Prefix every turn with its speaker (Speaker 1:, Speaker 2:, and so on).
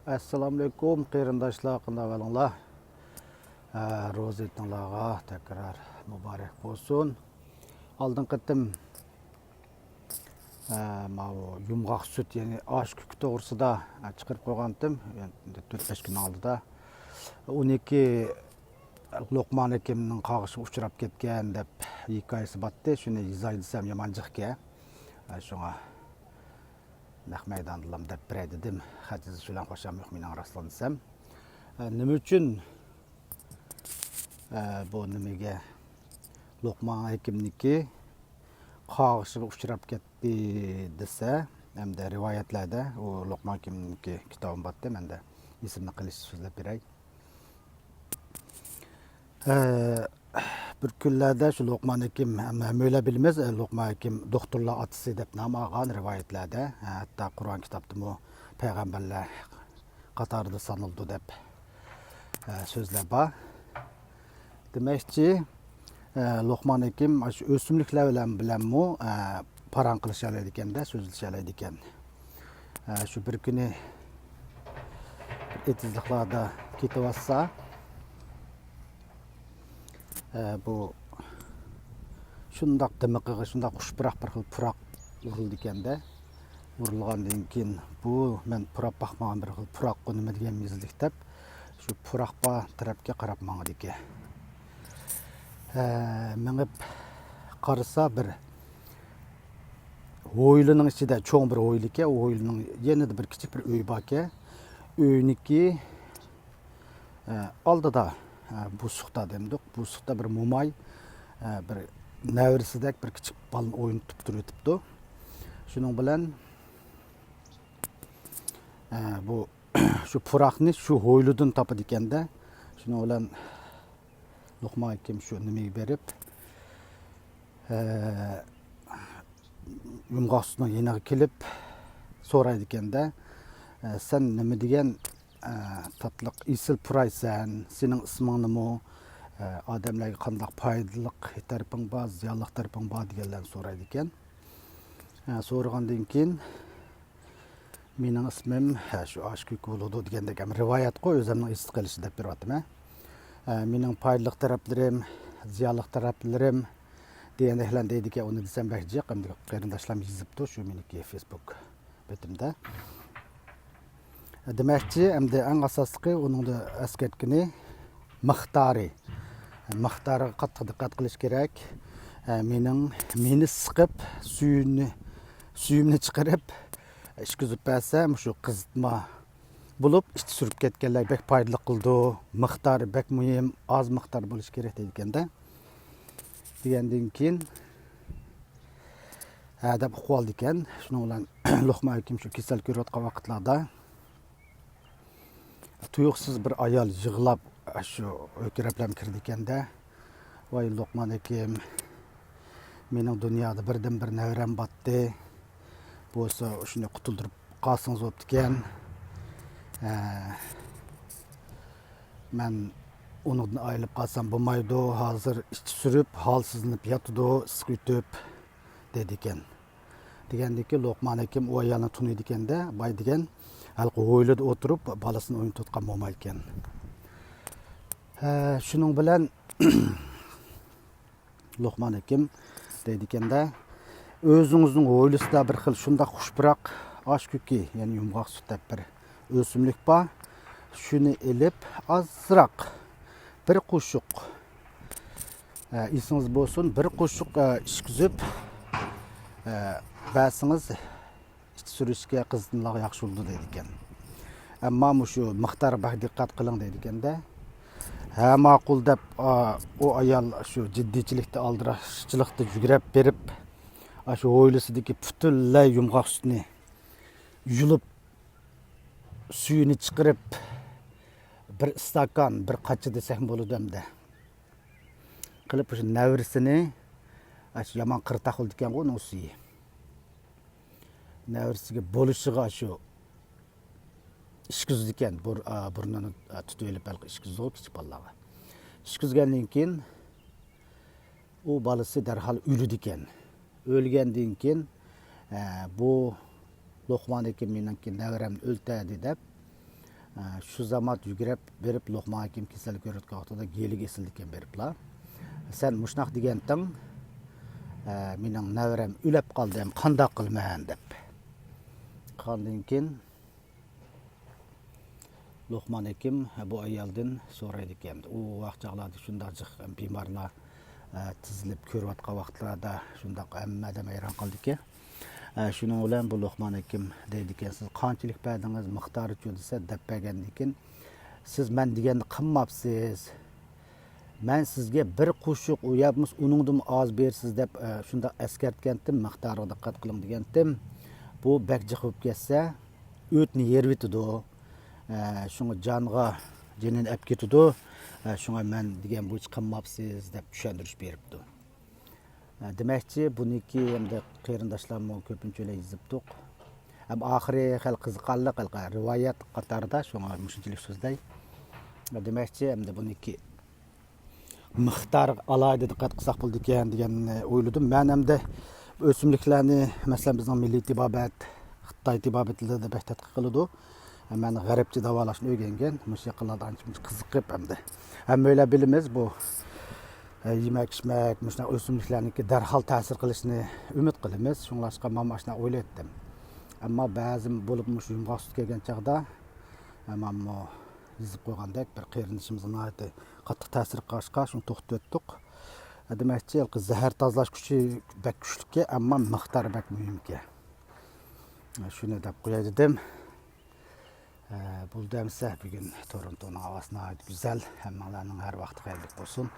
Speaker 1: Assalamu alaikum, qeyrindaşlar, qanday valinglar? Ro'za etinglarga tekrar muborak bo'lsin. Oldin qitim mau yumg'oq sut, ya'ni osh kuki to'g'risida chiqarib qo'ygandim. Endi 4-5 kun oldida 12 Luqman akimning qog'ishi uchrab ketgan deb hikoyasi botdi. Shuni izah etsam yomonjiqga. Shunga naq maydondalam deb biray dedim. Hadiz shulan qo'sham yo'q mening rastlansam. Nima uchun bu nimaga Luqman akimniki qog'ishiga uchrab ketdi desa, hamda rivoyatlarda u Luqman akimniki kitobim botdi. Menda ismini qilish so'zlab beray. Bir kunlarda şu Luqman akim hamma bilmez, Luqman akim doktorlar atisi deb nom olgan rivoyatlarda, hatto Qur'on kitobida payg'ambarlar qatorida sanıldı deb so'zlar bor. Demakchi, Luqman akim shu o'simliklar bilan paran qilishalaydi ekanda, so'zlashalaydi ekan. Shu bir kuni etizliklarda ketyapsa, bu shundoq dimiqiga shundoq xushpuroq bir xil puroq urildi ekanda. Urilgandan keyin bu men purab baxmagan bir xil puroqqa nima degan mezlik deb shu puroqqa tarafga qarab mangdi ekan. Mengib qarasa bir o'ylining ichida cho'ng bir o'yli ekan, u o'ylining yanada bir kichik bir uy bor ekan. Uyniki oldida bu suqda demdik. Bu suqda bir mo'may bir navrisidek bir kichik balon o'ynatib turibdi. Shuning bilan bu shu puroqni shu o'ylidan topadi ekanda. Shuning bilan Luqman akim shu nimaga berib yumg'oq sutni yeniga kelib so'raydi ekanda. Sen nima degan tatliq isil puraysan, sening isming nima, odamlarga qanday foydali tarafing bor, ziyonli tarafing bor deganlarni so'raydi ekan. So'ragandan keyin mening ismim shu oshkuk bo'ladi degandek rivoyat qo'y, o'zimning his qilishi deb beryaptim. Mening foydali taraflarim, ziyonli taraflarim degandeklar deydi ekan. Uni desam bakji, qanday qarindoshlarim yozibdi shu meniki Facebook betimda. Demakchi, endi eng asosli uning askartkini miqdori. Miqdoriga qattiq diqqat qilish kerak. Meni siqib, suyimni chiqarib, ishqizib bersam, shu qizitma bo'lib, ichib surib ketganlar bek foydali qildi. Miqdori bek muhim, oz miqdor bo'lish kerak deganda. Degandan keyin deb qoldi ekan. Shuning bilan Luqman akim shu kasal ko'rayotgan vaqtlarda tuyuqsiz bir ayol yig'lab shu o'kirablam kirdi ekanda. Voy Luqman akim, mening dunyoda birdan bir navram botdi. Bo'lsa shuni qutuldirib qolsangiz bo'pti ekan. Men undan ayrilib qolsam bo'lmaydi. Hozir ichib surib, holsizlanib yotdi, iskutib dedi ekan. Degandiki Luqman akim u ayolni tuniydi ekanda, boy degan halqa o'ylada o'tirib bolasini o'ynatayotgan mo'may ekan. Shuning bilan Luqman akim deydi ekanda, o'zingizning o'ylisida bir xil shunday xushpuroq osh kuki, ya'ni yumg'oq sut deb bir o'simlik bor. Shuni elib ozroq bir qo'shiq esingiz bo'lsin, bir qo'shiq ishqizib bersangiz ichib surishga qizinlar yaxshi bo'ldi deydi ekan. Ammo shu miqdoriga diqqat qiling deydi ekanda. Ha, ma'qul deb o ayol shu jiddiychilikda, aldirashchilikda yugurib berib, shu o'ylisidagi butunlay yumg'oq sutni yulib, suyini chiqarib, bir stakan, bir qacha desak bo'ladi hamda. Qilib shu navrisini shu yomon qirtaq qildi ekan uning suyi. Navrisiga bo'lishiga shu ishqizdi ekan, burnini tutib olib balqi ishqizdi kichik bolalarga. Ishqizgandan keyin u bolasi darhol o'ldi ekan. O'lgandan keyin bu Luqman akim meniki navramni o'ltadi deb Şu zaman yügürep berip Luqman Hakim kesel görüntü vaqtida geli kesildiken beripla. Sen muşnaq degentin mening nevrem ülep qaldı hem qandaq qilman dep. Qandan keyin Luqman Hakim bu ayaldan so'raydi ekan. U vaqt chaqlarda shundaq bemorlar tizilib ko'rayotgan vaqtlarda shundaq hammadan hayron qoldi ekan. Shuning bilan bu Luqman Hakim deydi ekan, siz qanchalik berdingiz miqdorichi desa deb bergandan keyin siz men deganni qilmabsiz. Men sizga bir qo'shiq o'yapmiz, uningdan oz bersiz deb shundaq eskartgandim, miqdoriga diqqat qiling degandim. Bu bakji qilib ketsa, o'tni yer bitidi. Şuna canğa cenin ep ketidi. Şuna men degan bu qilmabsiz deb tushundirish beribdi. Demakchi buniki hamda qarindoshlarım ko'pinchalar yozibdiq. Ham oxiri xil qiziqarli rivoyat qatorida shunga mushunchalik so'zday. Demakchi hamda buniki miqdor alayda diqqat qilsak bo'ldi ekan deganni o'yladim. Men hamda o'simliklarni masalan bizning milliy tibobat, Xitoy tibobatlarida bak tadqiq qiladi. Ben garipçi davalashını öğrengen, müşakillardan qiziqib hamda. Hem böyle bilimiz bu yemek içmek, müşna ösümlüklerninki derhal ta'sir qilishini umid qilamiz. Şunlaşqa men mashna o'ylatdim. Ammo ba'zi bo'lib mush yumg'oq sut kelgan chaqda men yozib qo'ygandek bir qerinishimizga qattiq ta'sir qilishqa shuni to'xtatib o'tdik. Demakchi, zahar tozalash kuchi bak kuchlikka, ammo miqdori bak muhimga. Shuni deb qo'yay dedim. Bu demse bugün Toronto'nun havasına ait güzel, hemmelerinin her vakti hayırlı olsun.